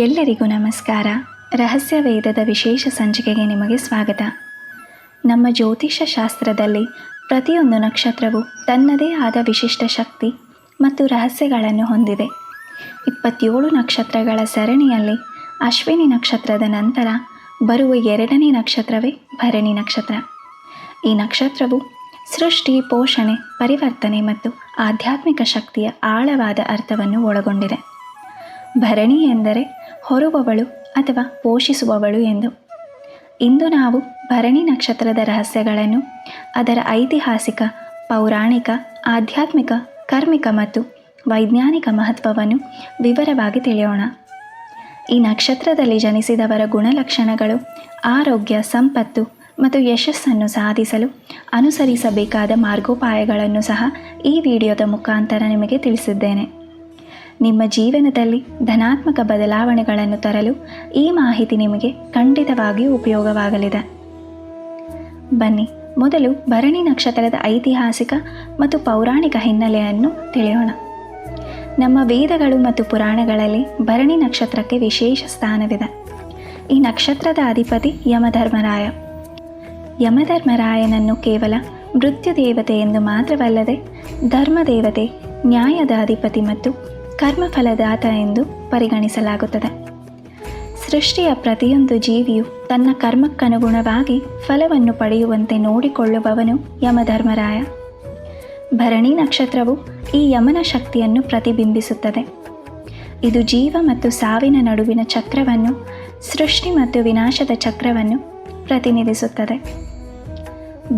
ಎಲ್ಲರಿಗೂ ನಮಸ್ಕಾರ. ರಹಸ್ಯ ವೇದದ ವಿಶೇಷ ಸಂಚಿಕೆಗೆ ನಿಮಗೆ ಸ್ವಾಗತ. ನಮ್ಮ ಜ್ಯೋತಿಷ್ಯ ಶಾಸ್ತ್ರದಲ್ಲಿ ಪ್ರತಿಯೊಂದು ನಕ್ಷತ್ರವು ತನ್ನದೇ ಆದ ವಿಶಿಷ್ಟ ಶಕ್ತಿ ಮತ್ತು ರಹಸ್ಯಗಳನ್ನು ಹೊಂದಿದೆ. 27 ನಕ್ಷತ್ರಗಳ ಸರಣಿಯಲ್ಲಿ ಅಶ್ವಿನಿ ನಕ್ಷತ್ರದ ನಂತರ ಬರುವ ಎರಡನೇ ನಕ್ಷತ್ರವೇ ಭರಣಿ ನಕ್ಷತ್ರ. ಈ ನಕ್ಷತ್ರವು ಸೃಷ್ಟಿ, ಪೋಷಣೆ, ಪರಿವರ್ತನೆ ಮತ್ತು ಆಧ್ಯಾತ್ಮಿಕ ಶಕ್ತಿಯ ಆಳವಾದ ಅರ್ಥವನ್ನು ಒಳಗೊಂಡಿದೆ. ಭರಣಿ ಎಂದರೆ ಹೊರುವವಳು ಅಥವಾ ಪೋಷಿಸುವವಳು ಎಂದು. ಇಂದು ನಾವು ಭರಣಿ ನಕ್ಷತ್ರದ ರಹಸ್ಯಗಳನ್ನು, ಅದರ ಐತಿಹಾಸಿಕ, ಪೌರಾಣಿಕ, ಆಧ್ಯಾತ್ಮಿಕ, ಕರ್ಮಿಕ ಮತ್ತು ವೈಜ್ಞಾನಿಕ ಮಹತ್ವವನ್ನು ವಿವರವಾಗಿ ತಿಳಿಯೋಣ. ಈ ನಕ್ಷತ್ರದಲ್ಲಿ ಜನಿಸಿದವರ ಗುಣಲಕ್ಷಣಗಳು, ಆರೋಗ್ಯ, ಸಂಪತ್ತು ಮತ್ತು ಯಶಸ್ಸನ್ನು ಸಾಧಿಸಲು ಅನುಸರಿಸಬೇಕಾದ ಮಾರ್ಗೋಪಾಯಗಳನ್ನು ಸಹ ಈ ವಿಡಿಯೋದ ಮುಖಾಂತರ ನಿಮಗೆ ತಿಳಿಸಿದ್ದೇನೆ. ನಿಮ್ಮ ಜೀವನದಲ್ಲಿ ಧನಾತ್ಮಕ ಬದಲಾವಣೆಗಳನ್ನು ತರಲು ಈ ಮಾಹಿತಿ ನಿಮಗೆ ಖಂಡಿತವಾಗಿಯೂ ಉಪಯೋಗವಾಗಲಿದೆ. ಬನ್ನಿ, ಮೊದಲು ಭರಣಿ ನಕ್ಷತ್ರದ ಐತಿಹಾಸಿಕ ಮತ್ತು ಪೌರಾಣಿಕ ಹಿನ್ನೆಲೆಯನ್ನು ತಿಳಿಯೋಣ. ನಮ್ಮ ವೇದಗಳು ಮತ್ತು ಪುರಾಣಗಳಲ್ಲಿ ಭರಣಿ ನಕ್ಷತ್ರಕ್ಕೆ ವಿಶೇಷ ಸ್ಥಾನವಿದೆ. ಈ ನಕ್ಷತ್ರದ ಅಧಿಪತಿ ಯಮಧರ್ಮರಾಯ. ಯಮಧರ್ಮರಾಯನನ್ನು ಕೇವಲ ಮೃತ್ಯು ದೇವತೆ ಎಂದು ಮಾತ್ರವಲ್ಲದೆ ಧರ್ಮದೇವತೆ, ನ್ಯಾಯದ ಅಧಿಪತಿ ಮತ್ತು ಕರ್ಮಫಲದಾತ ಎಂದು ಪರಿಗಣಿಸಲಾಗುತ್ತದೆ. ಸೃಷ್ಟಿಯ ಪ್ರತಿಯೊಂದು ಜೀವಿಯು ತನ್ನ ಕರ್ಮಕ್ಕನುಗುಣವಾಗಿ ಫಲವನ್ನು ಪಡೆಯುವಂತೆ ನೋಡಿಕೊಳ್ಳುವವನು ಯಮಧರ್ಮರಾಯ. ಭರಣಿ ನಕ್ಷತ್ರವು ಈ ಯಮನ ಶಕ್ತಿಯನ್ನು ಪ್ರತಿಬಿಂಬಿಸುತ್ತದೆ. ಇದು ಜೀವ ಮತ್ತು ಸಾವಿನ ನಡುವಿನ ಚಕ್ರವನ್ನು, ಸೃಷ್ಟಿ ಮತ್ತು ವಿನಾಶದ ಚಕ್ರವನ್ನು ಪ್ರತಿನಿಧಿಸುತ್ತದೆ.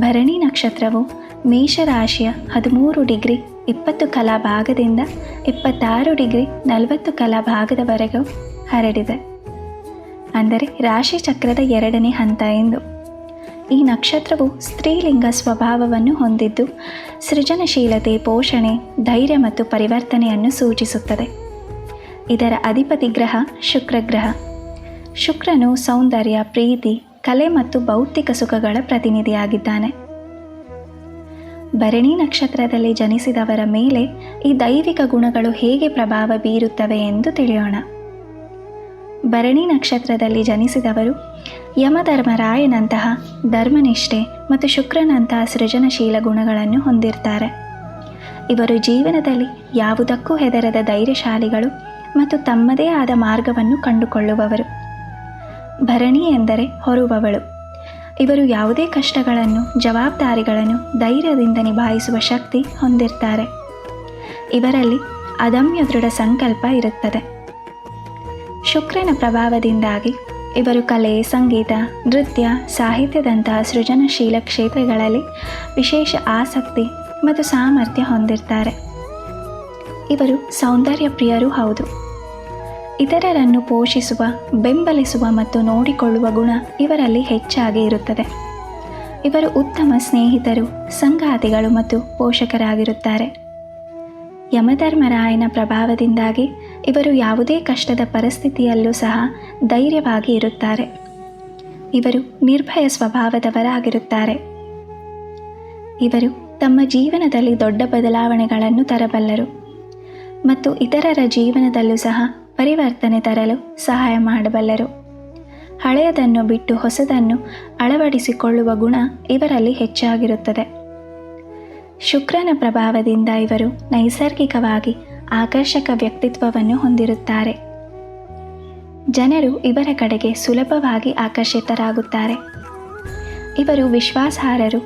ಭರಣಿ ನಕ್ಷತ್ರವು ಮೇಷರಾಶಿಯ 13 ಡಿಗ್ರಿ 20 ಕಲಾ ಭಾಗದಿಂದ 26 ಡಿಗ್ರಿ 40 ಕಲಾ ಭಾಗದವರೆಗೂ ಹರಡಿದೆ. ಅಂದರೆ ರಾಶಿ ಚಕ್ರದ 2ನೇ ಹಂತ ಎಂದು. ಈ ನಕ್ಷತ್ರವು ಸ್ತ್ರೀಲಿಂಗ ಸ್ವಭಾವವನ್ನು ಹೊಂದಿದ್ದು ಸೃಜನಶೀಲತೆ, ಪೋಷಣೆ, ಧೈರ್ಯ ಮತ್ತು ಪರಿವರ್ತನೆಯನ್ನು ಸೂಚಿಸುತ್ತದೆ. ಇದರ ಅಧಿಪತಿ ಗ್ರಹ ಶುಕ್ರಗ್ರಹ. ಶುಕ್ರನು ಸೌಂದರ್ಯ, ಪ್ರೀತಿ, ಕಲೆ ಮತ್ತು ಭೌತಿಕ ಸುಖಗಳ ಪ್ರತಿನಿಧಿಯಾಗಿದ್ದಾನೆ. ಭರಣಿ ನಕ್ಷತ್ರದಲ್ಲಿ ಜನಿಸಿದವರ ಮೇಲೆ ಈ ದೈವಿಕ ಗುಣಗಳು ಹೇಗೆ ಪ್ರಭಾವ ಬೀರುತ್ತವೆ ಎಂದು ತಿಳಿಯೋಣ. ಭರಣಿ ನಕ್ಷತ್ರದಲ್ಲಿ ಜನಿಸಿದವರು ಯಮಧರ್ಮರಾಯನಂತಹ ಧರ್ಮನಿಷ್ಠೆ ಮತ್ತು ಶುಕ್ರನಂತಹ ಸೃಜನಶೀಲ ಗುಣಗಳನ್ನು ಹೊಂದಿರ್ತಾರೆ. ಇವರು ಜೀವನದಲ್ಲಿ ಯಾವುದಕ್ಕೂ ಹೆದರದ ಧೈರ್ಯಶಾಲಿಗಳು ಮತ್ತು ತಮ್ಮದೇ ಆದ ಮಾರ್ಗವನ್ನು ಕಂಡುಕೊಳ್ಳುವವರು. ಭರಣಿ ಎಂದರೆ ಹೊರುವವಳು. ಇವರು ಯಾವುದೇ ಕಷ್ಟಗಳನ್ನು, ಜವಾಬ್ದಾರಿಗಳನ್ನು ಧೈರ್ಯದಿಂದ ನಿಭಾಯಿಸುವ ಶಕ್ತಿ ಹೊಂದಿರ್ತಾರೆ. ಇವರಲ್ಲಿ ಅದಮ್ಯ ದೃಢ ಸಂಕಲ್ಪ ಇರುತ್ತದೆ. ಶುಕ್ರನ ಪ್ರಭಾವದಿಂದಾಗಿ ಇವರು ಕಲೆ, ಸಂಗೀತ, ನೃತ್ಯ, ಸಾಹಿತ್ಯದಂತಹ ಸೃಜನಶೀಲ ಕ್ಷೇತ್ರಗಳಲ್ಲಿ ವಿಶೇಷ ಆಸಕ್ತಿ ಮತ್ತು ಸಾಮರ್ಥ್ಯ ಹೊಂದಿರ್ತಾರೆ. ಇವರು ಸೌಂದರ್ಯ ಪ್ರಿಯರೂ ಹೌದು. ಇತರರನ್ನು ಪೋಷಿಸುವ, ಬೆಂಬಲಿಸುವ ಮತ್ತು ನೋಡಿಕೊಳ್ಳುವ ಗುಣ ಇವರಲ್ಲಿ ಹೆಚ್ಚಾಗಿ ಇರುತ್ತದೆ. ಇವರು ಉತ್ತಮ ಸ್ನೇಹಿತರು, ಸಂಗಾತಿಗಳು ಮತ್ತು ಪೋಷಕರಾಗಿರುತ್ತಾರೆ. ಯಮಧರ್ಮರಾಯನ ಪ್ರಭಾವದಿಂದಾಗಿ ಇವರು ಯಾವುದೇ ಕಷ್ಟದ ಪರಿಸ್ಥಿತಿಯಲ್ಲೂ ಸಹ ಧೈರ್ಯವಾಗಿ ಇರುತ್ತಾರೆ. ಇವರು ನಿರ್ಭಯ ಸ್ವಭಾವದವರಾಗಿರುತ್ತಾರೆ. ಇವರು ತಮ್ಮ ಜೀವನದಲ್ಲಿ ದೊಡ್ಡ ಬದಲಾವಣೆಗಳನ್ನು ತರಬಲ್ಲರು ಮತ್ತು ಇತರರ ಜೀವನದಲ್ಲೂ ಸಹ ಪರಿವರ್ತನೆ ತರಲು ಸಹಾಯ ಮಾಡಬಲ್ಲರು. ಹಳೆಯದನ್ನು ಬಿಟ್ಟು ಹೊಸದನ್ನು ಅಳವಡಿಸಿಕೊಳ್ಳುವ ಗುಣ ಇವರಲ್ಲಿ ಹೆಚ್ಚಾಗಿರುತ್ತದೆ. ಶುಕ್ರನ ಪ್ರಭಾವದಿಂದ ಇವರು ನೈಸರ್ಗಿಕವಾಗಿ ಆಕರ್ಷಕ ವ್ಯಕ್ತಿತ್ವವನ್ನು ಹೊಂದಿರುತ್ತಾರೆ. ಜನರು ಇವರ ಕಡೆಗೆ ಸುಲಭವಾಗಿ ಆಕರ್ಷಿತರಾಗುತ್ತಾರೆ. ಇವರು ವಿಶ್ವಾಸಾರ್ಹರು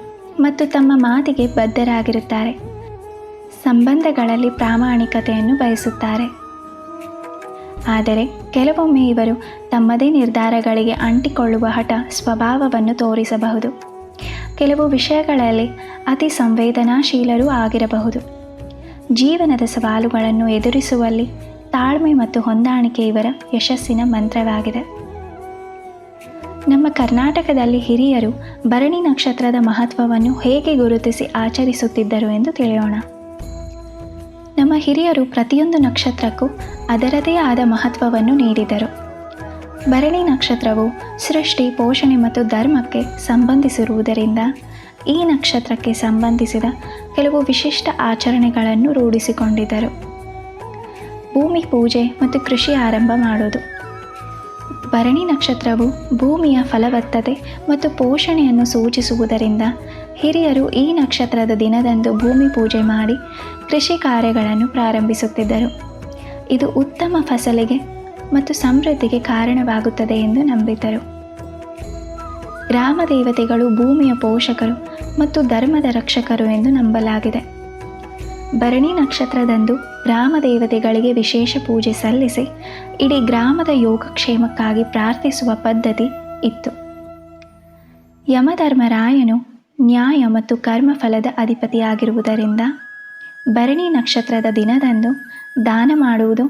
ಮತ್ತು ತಮ್ಮ ಮಾತಿಗೆ ಬದ್ಧರಾಗಿರುತ್ತಾರೆ. ಸಂಬಂಧಗಳಲ್ಲಿ ಪ್ರಾಮಾಣಿಕತೆಯನ್ನು ಬಯಸುತ್ತಾರೆ. ಆದರೆ ಕೆಲವೊಮ್ಮೆ ಇವರು ತಮ್ಮದೇ ನಿರ್ಧಾರಗಳಿಗೆ ಅಂಟಿಕೊಳ್ಳುವ ಹಠ ಸ್ವಭಾವವನ್ನು ತೋರಿಸಬಹುದು. ಕೆಲವು ವಿಷಯಗಳಲ್ಲಿ ಅತಿ ಸಂವೇದನಾಶೀಲರೂ ಆಗಿರಬಹುದು. ಜೀವನದ ಸವಾಲುಗಳನ್ನು ಎದುರಿಸುವಲ್ಲಿ ತಾಳ್ಮೆ ಮತ್ತು ಹೊಂದಾಣಿಕೆ ಇವರ ಯಶಸ್ಸಿನ ಮಂತ್ರವಾಗಿದೆ. ನಮ್ಮ ಕರ್ನಾಟಕದಲ್ಲಿ ಹಿರಿಯರು ಭರಣಿ ನಕ್ಷತ್ರದ ಮಹತ್ವವನ್ನು ಹೇಗೆ ಗುರುತಿಸಿ ಆಚರಿಸುತ್ತಿದ್ದರು ಎಂದು ತಿಳಿಯೋಣ. ನಮ್ಮ ಹಿರಿಯರು ಪ್ರತಿಯೊಂದು ನಕ್ಷತ್ರಕ್ಕೂ ಅದರದೇ ಆದ ಮಹತ್ವವನ್ನು ನೀಡಿದರು. ಭರಣಿ ನಕ್ಷತ್ರವು ಸೃಷ್ಟಿ, ಪೋಷಣೆ ಮತ್ತು ಧರ್ಮಕ್ಕೆ ಸಂಬಂಧಿಸಿರುವುದರಿಂದ ಈ ನಕ್ಷತ್ರಕ್ಕೆ ಸಂಬಂಧಿಸಿದ ಕೆಲವು ವಿಶಿಷ್ಟ ಆಚರಣೆಗಳನ್ನು ರೂಢಿಸಿಕೊಂಡಿದ್ದರು. ಭೂಮಿ ಪೂಜೆ ಮತ್ತು ಕೃಷಿ ಆರಂಭ ಮಾಡೋದು. ಭರಣಿ ನಕ್ಷತ್ರವು ಭೂಮಿಯ ಫಲವತ್ತತೆ ಮತ್ತು ಪೋಷಣೆಯನ್ನು ಸೂಚಿಸುವುದರಿಂದ ಹಿರಿಯರು ಈ ನಕ್ಷತ್ರದ ದಿನದಂದು ಭೂಮಿ ಪೂಜೆ ಮಾಡಿ ಕೃಷಿ ಕಾರ್ಯಗಳನ್ನು ಪ್ರಾರಂಭಿಸುತ್ತಿದ್ದರು. ಇದು ಉತ್ತಮ ಫಸಲಿಗೆ ಮತ್ತು ಸಮೃದ್ಧಿಗೆ ಕಾರಣವಾಗುತ್ತದೆ ಎಂದು ನಂಬಿದ್ದರು. ಗ್ರಾಮ ದೇವತೆಗಳು ಭೂಮಿಯ ಪೋಷಕರು ಮತ್ತು ಧರ್ಮದ ರಕ್ಷಕರು ಎಂದು ನಂಬಲಾಗಿದೆ. ಭರಣಿ ನಕ್ಷತ್ರದಂದು ಗ್ರಾಮ ದೇವತೆಗಳಿಗೆ ವಿಶೇಷ ಪೂಜೆ ಸಲ್ಲಿಸಿ ಇಡೀ ಗ್ರಾಮದ ಯೋಗಕ್ಷೇಮಕ್ಕಾಗಿ ಪ್ರಾರ್ಥಿಸುವ ಪದ್ಧತಿ ಇತ್ತು. ಯಮಧರ್ಮರಾಯನು ನ್ಯಾಯ ಮತ್ತು ಕರ್ಮಫಲದ ಅಧಿಪತಿಯಾಗಿರುವುದರಿಂದ ಭರಣಿ ನಕ್ಷತ್ರದ ದಿನದಂದು ದಾನ ಮಾಡುವುದು,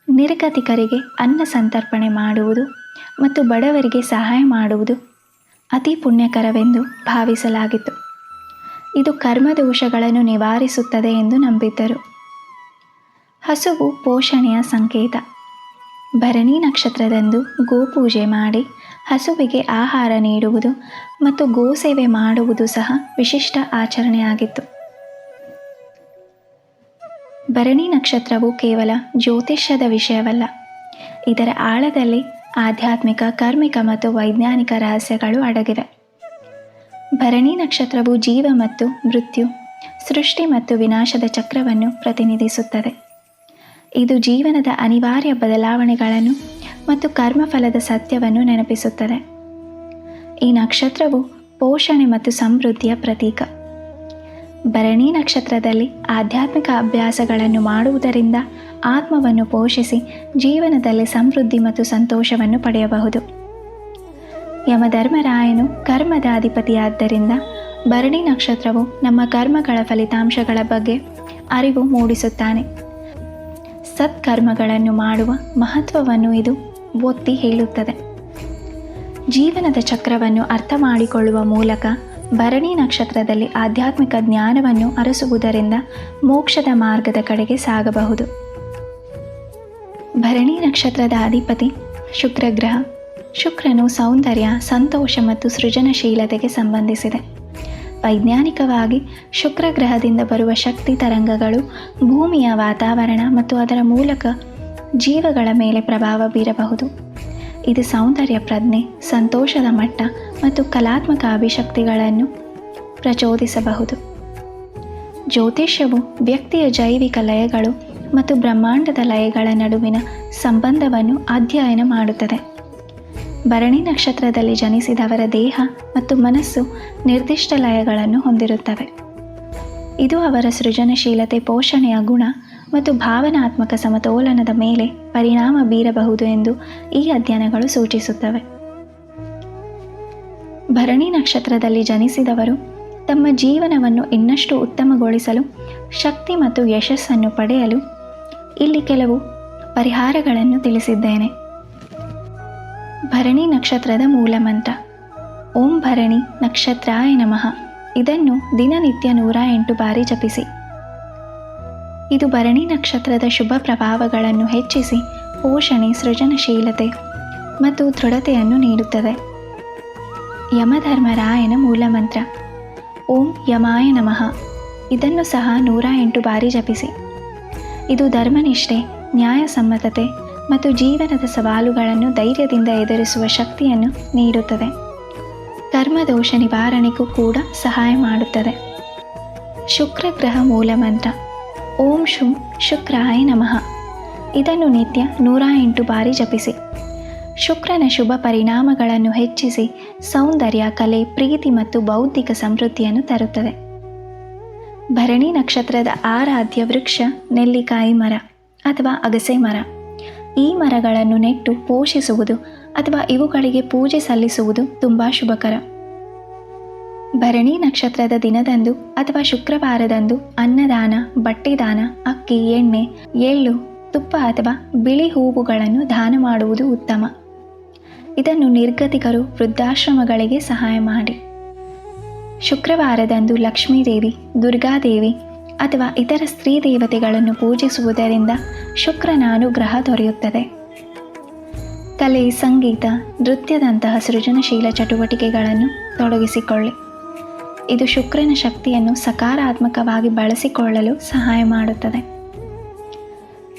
ನಿರ್ಗತಿಕರಿಗೆ ಅನ್ನ ಸಂತರ್ಪಣೆ ಮಾಡುವುದು ಮತ್ತು ಬಡವರಿಗೆ ಸಹಾಯ ಮಾಡುವುದು ಅತಿ ಪುಣ್ಯಕರವೆಂದು ಭಾವಿಸಲಾಗಿತ್ತು. ಇದು ಕರ್ಮದೋಷಗಳನ್ನು ನಿವಾರಿಸುತ್ತದೆ ಎಂದು ನಂಬಿದ್ದರು. ಹಸುವು ಪೋಷಣೆಯ ಸಂಕೇತ. ಭರಣಿ ನಕ್ಷತ್ರದಂದು ಗೋಪೂಜೆ ಮಾಡಿ ಹಸುವಿಗೆ ಆಹಾರ ನೀಡುವುದು ಮತ್ತು ಗೋಸೇವೆ ಮಾಡುವುದು ಸಹ ವಿಶಿಷ್ಟ ಆಚರಣೆಯಾಗಿತ್ತು. ಭರಣಿ ನಕ್ಷತ್ರವು ಕೇವಲ ಜ್ಯೋತಿಷ್ಯದ ವಿಷಯವಲ್ಲ, ಇದರ ಆಳದಲ್ಲಿ ಆಧ್ಯಾತ್ಮಿಕ, ಕಾರ್ಮಿಕ ಮತ್ತು ವೈಜ್ಞಾನಿಕ ರಹಸ್ಯಗಳು ಅಡಗಿವೆ. ಭರಣಿ ನಕ್ಷತ್ರವು ಜೀವ ಮತ್ತು ಮೃತ್ಯು, ಸೃಷ್ಟಿ ಮತ್ತು ವಿನಾಶದ ಚಕ್ರವನ್ನು ಪ್ರತಿನಿಧಿಸುತ್ತದೆ. ಇದು ಜೀವನದ ಅನಿವಾರ್ಯ ಬದಲಾವಣೆಗಳನ್ನು ಮತ್ತು ಕರ್ಮಫಲದ ಸತ್ಯವನ್ನು ನೆನಪಿಸುತ್ತದೆ. ಈ ನಕ್ಷತ್ರವು ಪೋಷಣೆ ಮತ್ತು ಸಮೃದ್ಧಿಯ ಪ್ರತೀಕ. ಭರಣಿ ನಕ್ಷತ್ರದಲ್ಲಿ ಆಧ್ಯಾತ್ಮಿಕ ಅಭ್ಯಾಸಗಳನ್ನು ಮಾಡುವುದರಿಂದ ಆತ್ಮವನ್ನು ಪೋಷಿಸಿ ಜೀವನದಲ್ಲಿ ಸಮೃದ್ಧಿ ಮತ್ತು ಸಂತೋಷವನ್ನು ಪಡೆಯಬಹುದು. ಯಮಧರ್ಮರಾಯನು ಕರ್ಮದ ಅಧಿಪತಿಯಾದ್ದರಿಂದ ಭರಣಿ ನಕ್ಷತ್ರವು ನಮ್ಮ ಕರ್ಮಗಳ ಫಲಿತಾಂಶಗಳ ಬಗ್ಗೆ ಅರಿವು ಮೂಡಿಸುತ್ತಾನೆ. ಸತ್ಕರ್ಮಗಳನ್ನು ಮಾಡುವ ಮಹತ್ವವನ್ನು ಇದು ಒತ್ತಿ ಹೇಳುತ್ತದೆ. ಜೀವನದ ಚಕ್ರವನ್ನು ಅರ್ಥ ಮಾಡಿಕೊಳ್ಳುವ ಮೂಲಕ ಭರಣಿ ನಕ್ಷತ್ರದಲ್ಲಿ ಆಧ್ಯಾತ್ಮಿಕ ಜ್ಞಾನವನ್ನು ಅರಸುವುದರಿಂದ ಮೋಕ್ಷದ ಮಾರ್ಗದ ಕಡೆಗೆ ಸಾಗಬಹುದು. ಭರಣಿ ನಕ್ಷತ್ರದ ಅಧಿಪತಿ ಶುಕ್ರ ಗ್ರಹ. ಶುಕ್ರನು ಸೌಂದರ್ಯ, ಸಂತೋಷ ಮತ್ತು ಸೃಜನಶೀಲತೆಗೆ ಸಂಬಂಧಿಸಿದೆ. ವೈಜ್ಞಾನಿಕವಾಗಿ ಶುಕ್ರ ಗ್ರಹದಿಂದ ಬರುವ ಶಕ್ತಿ ತರಂಗಗಳು ಭೂಮಿಯ ವಾತಾವರಣ ಮತ್ತು ಅದರ ಮೂಲಕ ಜೀವಗಳ ಮೇಲೆ ಪ್ರಭಾವ ಬೀರಬಹುದು. ಇದು ಸೌಂದರ್ಯ ಪ್ರಜ್ಞೆ, ಸಂತೋಷದ ಮಟ್ಟ ಮತ್ತು ಕಲಾತ್ಮಕ ಅಭಿಶಕ್ತಿಗಳನ್ನು ಪ್ರಚೋದಿಸಬಹುದು. ಜ್ಯೋತಿಷ್ಯವು ವ್ಯಕ್ತಿಯ ಜೈವಿಕ ಲಯಗಳು ಮತ್ತು ಬ್ರಹ್ಮಾಂಡದ ಲಯಗಳ ನಡುವಿನ ಸಂಬಂಧವನ್ನು ಅಧ್ಯಯನ ಮಾಡುತ್ತದೆ. ಭರಣಿ ನಕ್ಷತ್ರದಲ್ಲಿ ಜನಿಸಿದವರ ದೇಹ ಮತ್ತು ಮನಸ್ಸು ನಿರ್ದಿಷ್ಟ ಲಯಗಳನ್ನು ಹೊಂದಿರುತ್ತವೆ. ಇದು ಅವರ ಸೃಜನಶೀಲತೆ, ಪೋಷಣೆಯ ಗುಣ ಮತ್ತು ಭಾವನಾತ್ಮಕ ಸಮತೋಲನದ ಮೇಲೆ ಪರಿಣಾಮ ಬೀರಬಹುದು ಎಂದು ಈ ಅಧ್ಯಯನಗಳು ಸೂಚಿಸುತ್ತವೆ. ಭರಣಿ ನಕ್ಷತ್ರದಲ್ಲಿ ಜನಿಸಿದವರು ತಮ್ಮ ಜೀವನವನ್ನು ಇನ್ನಷ್ಟು ಉತ್ತಮಗೊಳಿಸಲು, ಶಕ್ತಿ ಮತ್ತು ಯಶಸ್ಸನ್ನು ಪಡೆಯಲು ಇಲ್ಲಿ ಕೆಲವು ಪರಿಹಾರಗಳನ್ನು ತಿಳಿಸಿದ್ದೇನೆ. ಭರಣಿ ನಕ್ಷತ್ರದ ಮೂಲ ಮಂತ್ರ ಓಂ ಭರಣಿ ನಕ್ಷತ್ರಾಯ ನಮಃ. ಇದನ್ನು ದಿನನಿತ್ಯ 108 ಬಾರಿ ಜಪಿಸಿ. ಇದು ಭರಣಿ ನಕ್ಷತ್ರದ ಶುಭ ಪ್ರಭಾವಗಳನ್ನು ಹೆಚ್ಚಿಸಿ ಪೋಷಣೆ, ಸೃಜನಶೀಲತೆ ಮತ್ತು ದೃಢತೆಯನ್ನು ನೀಡುತ್ತದೆ. ಯಮಧರ್ಮರಾಯನ ಮೂಲ ಮಂತ್ರ ಓಂ ಯಮಾಯ ನಮಃ. ಇದನ್ನು ಸಹ 108 ಬಾರಿ ಜಪಿಸಿ. ಇದು ಧರ್ಮನಿಷ್ಠೆ, ನ್ಯಾಯಸಮ್ಮತತೆ ಮತ್ತು ಜೀವನದ ಸವಾಲುಗಳನ್ನು ಧೈರ್ಯದಿಂದ ಎದುರಿಸುವ ಶಕ್ತಿಯನ್ನು ನೀಡುತ್ತದೆ. ಕರ್ಮದೋಷ ನಿವಾರಣೆಗೂ ಕೂಡ ಸಹಾಯ ಮಾಡುತ್ತದೆ. ಶುಕ್ರ ಗ್ರಹ ಮೂಲ ಮಂತ್ರ ಓಂ ಶುಂ ಶುಕ್ರಾಯ ನಮಃ. ಇದನ್ನು ನಿತ್ಯ 108 ಬಾರಿ ಜಪಿಸಿ. ಶುಕ್ರನ ಶುಭ ಪರಿಣಾಮಗಳನ್ನು ಹೆಚ್ಚಿಸಿ ಸೌಂದರ್ಯ, ಕಲೆ, ಪ್ರೀತಿ ಮತ್ತು ಬೌದ್ಧಿಕ ಸಮೃದ್ಧಿಯನ್ನು ತರುತ್ತದೆ. ಭರಣಿ ನಕ್ಷತ್ರದ ಆರಾಧ್ಯ ವೃಕ್ಷ ನೆಲ್ಲಿಕಾಯಿ ಮರ ಅಥವಾ ಅಗಸೆ ಮರ. ಈ ಮರಗಳನ್ನು ನೆಟ್ಟು ಪೋಷಿಸುವುದು ಅಥವಾ ಇವುಗಳಿಗೆ ಪೂಜೆ ಸಲ್ಲಿಸುವುದು ತುಂಬ ಶುಭಕರ. ಭರಣಿ ನಕ್ಷತ್ರದ ದಿನದಂದು ಅಥವಾ ಶುಕ್ರವಾರದಂದು ಅನ್ನದಾನ, ಬಟ್ಟೆದಾನ, ಅಕ್ಕಿ, ಎಣ್ಣೆ, ಎಳ್ಳು, ತುಪ್ಪ ಅಥವಾ ಬಿಳಿ ಹೂವುಗಳನ್ನು ದಾನ ಮಾಡುವುದು ಉತ್ತಮ. ಇದನ್ನು ನಿರ್ಗತಿಕರು, ವೃದ್ಧಾಶ್ರಮಗಳಿಗೆ ಸಹಾಯ ಮಾಡಿ. ಶುಕ್ರವಾರದಂದು ಲಕ್ಷ್ಮೀದೇವಿ, ದುರ್ಗಾದೇವಿ ಅಥವಾ ಇತರ ಸ್ತ್ರೀ ದೇವತೆಗಳನ್ನು ಪೂಜಿಸುವುದರಿಂದ ಶುಕ್ರನ ಅನುಗ್ರಹ ದೊರೆಯುತ್ತದೆ. ಕಲೆ, ಸಂಗೀತ, ನೃತ್ಯದಂತಹ ಸೃಜನಶೀಲ ಚಟುವಟಿಕೆಗಳನ್ನು ತೊಡಗಿಸಿಕೊಳ್ಳಿ. ಇದು ಶುಕ್ರನ ಶಕ್ತಿಯನ್ನು ಸಕಾರಾತ್ಮಕವಾಗಿ ಬಳಸಿಕೊಳ್ಳಲು ಸಹಾಯ ಮಾಡುತ್ತದೆ.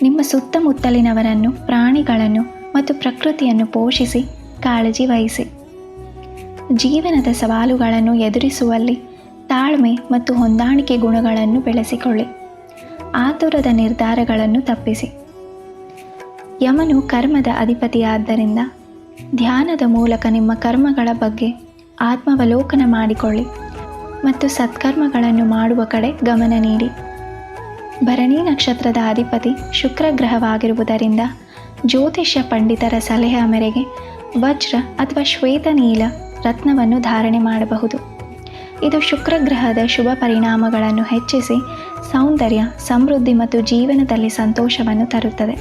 ನಿಮ್ಮ ಸುತ್ತಮುತ್ತಲಿನವರನ್ನು, ಪ್ರಾಣಿಗಳನ್ನು ಮತ್ತು ಪ್ರಕೃತಿಯನ್ನು ಪೋಷಿಸಿ ಕಾಳಜಿ ವಹಿಸಿ. ಜೀವನದ ಸವಾಲುಗಳನ್ನು ಎದುರಿಸುವಲ್ಲಿ ತಾಳ್ಮೆ ಮತ್ತು ಹೊಂದಾಣಿಕೆ ಗುಣಗಳನ್ನು ಬೆಳೆಸಿಕೊಳ್ಳಿ. ಆತುರದ ನಿರ್ಧಾರಗಳನ್ನು ತಪ್ಪಿಸಿ. ಯಮನು ಕರ್ಮದ ಅಧಿಪತಿಯಾದ್ದರಿಂದ ಧ್ಯಾನದ ಮೂಲಕ ನಿಮ್ಮ ಕರ್ಮಗಳ ಬಗ್ಗೆ ಆತ್ಮಾವಲೋಕನ ಮಾಡಿಕೊಳ್ಳಿ ಮತ್ತು ಸತ್ಕರ್ಮಗಳನ್ನು ಮಾಡುವ ಕಡೆ ಗಮನ ನೀಡಿ. ಭರಣಿ ನಕ್ಷತ್ರದ ಅಧಿಪತಿ ಶುಕ್ರ ಗ್ರಹವಾಗಿರುವುದರಿಂದ ಜ್ಯೋತಿಷ್ಯ ಪಂಡಿತರ ಸಲಹೆಯ ಮೇರೆಗೆ ವಜ್ರ ಅಥವಾ ಶ್ವೇತ ನೀಲ ರತ್ನವನ್ನು ಧಾರಣೆ ಮಾಡಬಹುದು. ಇದು ಶುಕ್ರ ಗ್ರಹದ ಶುಭ ಪರಿಣಾಮಗಳನ್ನು ಹೆಚ್ಚಿಸಿ ಸೌಂದರ್ಯ, ಸಮೃದ್ಧಿ ಮತ್ತು ಜೀವನದಲ್ಲಿ ಸಂತೋಷವನ್ನು ತರುತ್ತದೆ.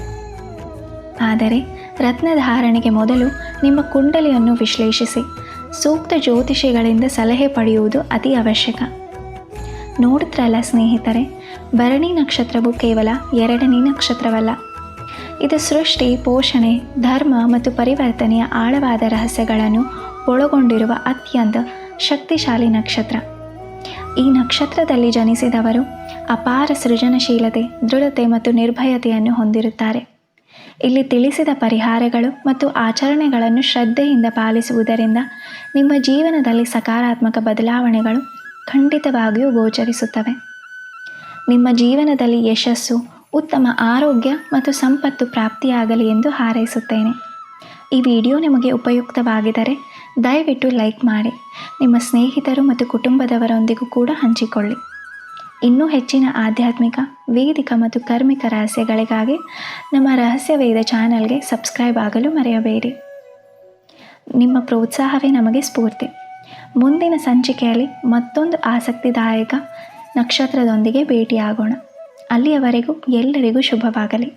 ಆದರೆ ರತ್ನ ಧಾರಣೆಗೆ ಮೊದಲು ನಿಮ್ಮ ಕುಂಡಲಿಯನ್ನು ವಿಶ್ಲೇಷಿಸಿ ಸೂಕ್ತ ಜ್ಯೋತಿಷಿಗಳಿಂದ ಸಲಹೆ ಪಡೆಯುವುದು ಅತಿ ಅವಶ್ಯಕ. ನೋಡುತ್ತರಲ್ಲ ಸ್ನೇಹಿತರೆ, ಭರಣಿ ನಕ್ಷತ್ರವು ಕೇವಲ 2ನೇ ನಕ್ಷತ್ರವಲ್ಲ. ಇದು ಸೃಷ್ಟಿ, ಪೋಷಣೆ, ಧರ್ಮ ಮತ್ತು ಪರಿವರ್ತನೆಯ ಆಳವಾದ ರಹಸ್ಯಗಳನ್ನು ಒಳಗೊಂಡಿರುವ ಅತ್ಯಂತ ಶಕ್ತಿಶಾಲಿ ನಕ್ಷತ್ರ. ಈ ನಕ್ಷತ್ರದಲ್ಲಿ ಜನಿಸಿದವರು ಅಪಾರ ಸೃಜನಶೀಲತೆ, ದೃಢತೆ ಮತ್ತು ನಿರ್ಭಯತೆಯನ್ನು ಹೊಂದಿರುತ್ತಾರೆ. ಇಲ್ಲಿ ತಿಳಿಸಿದ ಪರಿಹಾರಗಳು ಮತ್ತು ಆಚರಣೆಗಳನ್ನು ಶ್ರದ್ಧೆಯಿಂದ ಪಾಲಿಸುವುದರಿಂದ ನಿಮ್ಮ ಜೀವನದಲ್ಲಿ ಸಕಾರಾತ್ಮಕ ಬದಲಾವಣೆಗಳು ಖಂಡಿತವಾಗಿಯೂ ಗೋಚರಿಸುತ್ತವೆ. ನಿಮ್ಮ ಜೀವನದಲ್ಲಿ ಯಶಸ್ಸು, ಉತ್ತಮ ಆರೋಗ್ಯ ಮತ್ತು ಸಂಪತ್ತು ಪ್ರಾಪ್ತಿಯಾಗಲಿ ಎಂದು ಹಾರೈಸುತ್ತೇನೆ. ಈ ವಿಡಿಯೋ ನಿಮಗೆ ಉಪಯುಕ್ತವಾಗಿದ್ದರೆ ದಯವಿಟ್ಟು ಲೈಕ್ ಮಾಡಿ, ನಿಮ್ಮ ಸ್ನೇಹಿತರು ಮತ್ತು ಕುಟುಂಬದವರೊಂದಿಗೂ ಕೂಡ ಹಂಚಿಕೊಳ್ಳಿ. ಇನ್ನೂ ಹೆಚ್ಚಿನ ಆಧ್ಯಾತ್ಮಿಕ, ವೇದಿಕ ಮತ್ತು ಕರ್ಮಿಕ ರಹಸ್ಯಗಳಿಗಾಗಿ ನಮ್ಮ ರಹಸ್ಯ ವೇದ ಚಾನಲ್ಗೆ ಸಬ್ಸ್ಕ್ರೈಬ್ ಆಗಲು ಮರೆಯಬೇಡಿ. ನಿಮ್ಮ ಪ್ರೋತ್ಸಾಹವೇ ನಮಗೆ ಸ್ಫೂರ್ತಿ. ಮುಂದಿನ ಸಂಚಿಕೆಯಲ್ಲಿ ಮತ್ತೊಂದು ಆಸಕ್ತಿದಾಯಕ ನಕ್ಷತ್ರದೊಂದಿಗೆ ಭೇಟಿಯಾಗೋಣ. ಅಲ್ಲಿಯವರೆಗೂ ಎಲ್ಲರಿಗೂ ಶುಭವಾಗಲಿ.